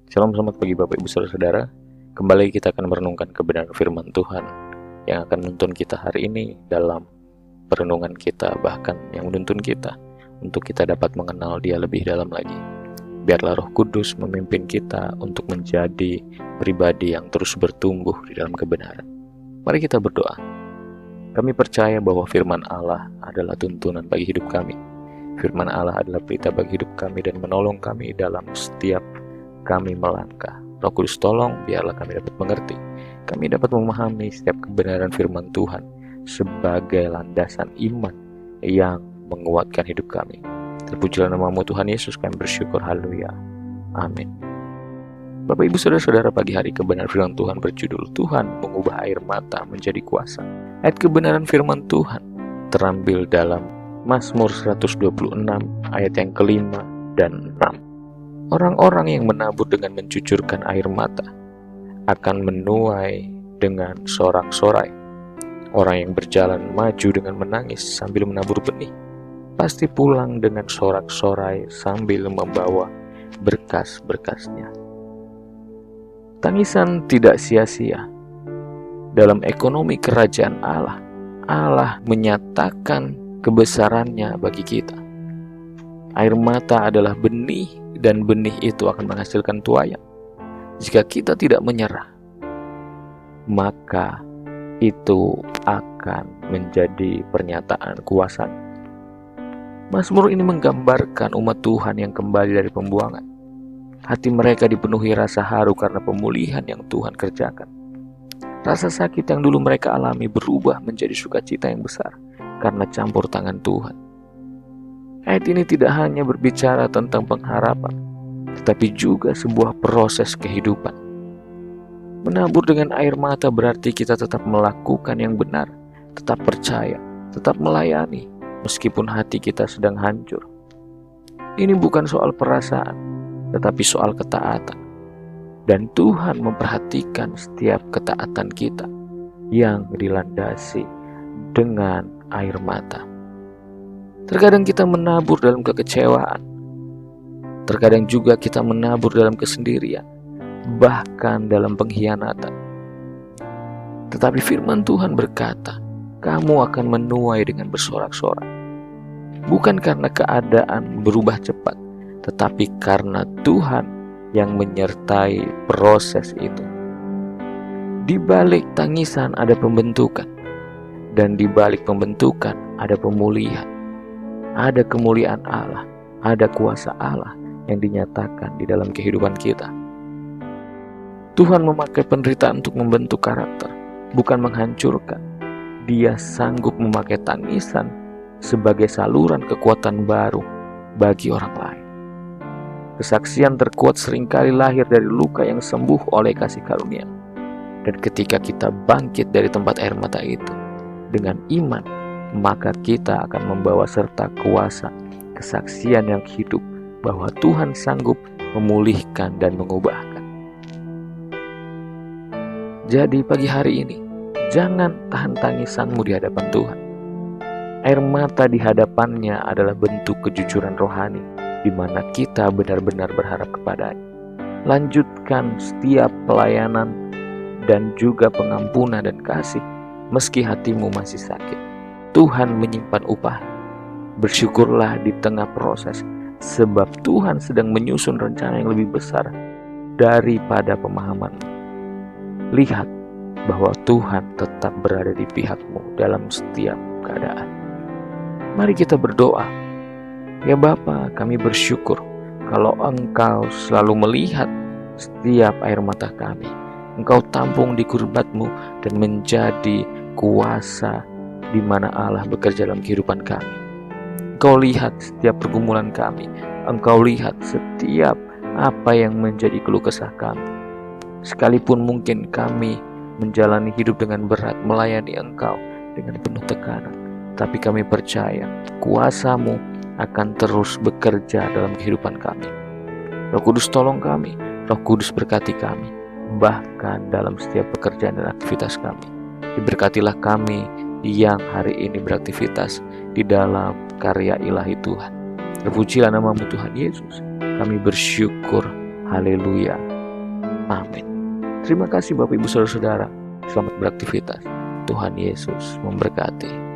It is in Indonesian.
Shalom, selamat pagi Bapak Ibu Saudara-saudara. Kembali kita akan merenungkan kebenaran firman Tuhan yang akan menuntun kita hari ini dalam perenungan kita, bahkan yang menuntun kita untuk kita dapat mengenal Dia lebih dalam lagi. Biarlah Roh Kudus memimpin kita untuk menjadi pribadi yang terus bertumbuh di dalam kebenaran. Mari kita berdoa. Kami percaya bahwa firman Allah adalah tuntunan bagi hidup kami. Firman Allah adalah berita bagi hidup kami dan menolong kami dalam setiap kami melangkah. Roh Kudus tolong biarlah kami dapat mengerti. Kami dapat memahami setiap kebenaran firman Tuhan sebagai landasan iman yang menguatkan hidup kami. Terpujilah nama-Mu Tuhan Yesus, kami bersyukur. Haleluya. Amin. Bapak Ibu Saudara-saudara, pagi hari kebenaran firman Tuhan berjudul Tuhan mengubah air mata menjadi kuasa. Ayat kebenaran firman Tuhan terambil dalam Mazmur 126 ayat yang kelima dan 6. Orang-orang yang menabur dengan mencucurkan air mata akan menuai dengan sorak-sorai. Orang yang berjalan maju dengan menangis sambil menabur benih pasti pulang dengan sorak-sorai sambil membawa berkas-berkasnya. Tangisan tidak sia-sia. Dalam ekonomi kerajaan Allah, Allah menyatakan kebesarannya bagi kita. Air mata adalah benih dan benih itu akan menghasilkan tuayan. Jika kita tidak menyerah, maka itu akan menjadi pernyataan kuasa. Mazmur ini menggambarkan umat Tuhan yang kembali dari pembuangan. Hati mereka dipenuhi rasa haru karena pemulihan yang Tuhan kerjakan. Rasa sakit yang dulu mereka alami berubah menjadi sukacita yang besar karena campur tangan Tuhan. Ayat ini tidak hanya berbicara tentang pengharapan, tetapi juga sebuah proses kehidupan. Menabur dengan air mata berarti kita tetap melakukan yang benar, tetap percaya, tetap melayani, meskipun hati kita sedang hancur. Ini bukan soal perasaan, tetapi soal ketaatan. Dan Tuhan memperhatikan setiap ketaatan kita yang dilandasi dengan air mata. Terkadang kita menabur dalam kekecewaan. Terkadang juga kita menabur dalam kesendirian, bahkan dalam pengkhianatan. Tetapi firman Tuhan berkata, kamu akan menuai dengan bersorak-sorai. Bukan karena keadaan berubah cepat, tetapi karena Tuhan yang menyertai proses itu. Di balik tangisan ada pembentukan, dan di balik pembentukan ada pemulihan. Ada kemuliaan Allah, ada kuasa Allah yang dinyatakan di dalam kehidupan kita. Tuhan memakai penderitaan untuk membentuk karakter, bukan menghancurkan. Dia sanggup memakai tangisan sebagai saluran kekuatan baru bagi orang lain. Kesaksian terkuat seringkali lahir dari luka yang sembuh oleh kasih karunia. Dan ketika kita bangkit dari tempat air mata itu dengan iman, maka kita akan membawa serta kuasa kesaksian yang hidup bahwa Tuhan sanggup memulihkan dan mengubahkan. Jadi pagi hari ini, jangan tahan tangisanmu di hadapan Tuhan. Air mata di hadapannya adalah bentuk kejujuran rohani, di mana kita benar-benar berharap kepadanya. Lanjutkan setiap pelayanan dan juga pengampunan dan kasih, meski hatimu masih sakit. Tuhan menyimpan upah. Bersyukurlah di tengah proses, sebab Tuhan sedang menyusun rencana yang lebih besar daripada pemahamanmu. Lihat bahwa Tuhan tetap berada di pihakmu dalam setiap keadaan. Mari kita berdoa. Ya Bapa, kami bersyukur kalau Engkau selalu melihat setiap air mata kami. Engkau tampung di kurbatmu dan menjadi kuasa di mana Allah bekerja dalam kehidupan kami. Engkau lihat setiap pergumulan kami. Engkau lihat setiap apa yang menjadi keluh kesah kami. Sekalipun mungkin kami menjalani hidup dengan berat, melayani Engkau dengan penuh tekanan, tapi kami percaya kuasa-Mu akan terus bekerja dalam kehidupan kami. Roh Kudus tolong kami, Roh Kudus berkati kami, bahkan dalam setiap pekerjaan dan aktivitas kami. Diberkatilah kami yang hari ini beraktivitas di dalam karya ilahi Tuhan. Terpujilah nama-Mu Tuhan Yesus. Kami bersyukur. Haleluya. Amin. Terima kasih Bapak Ibu Saudara-saudara. Selamat beraktivitas. Tuhan Yesus memberkati.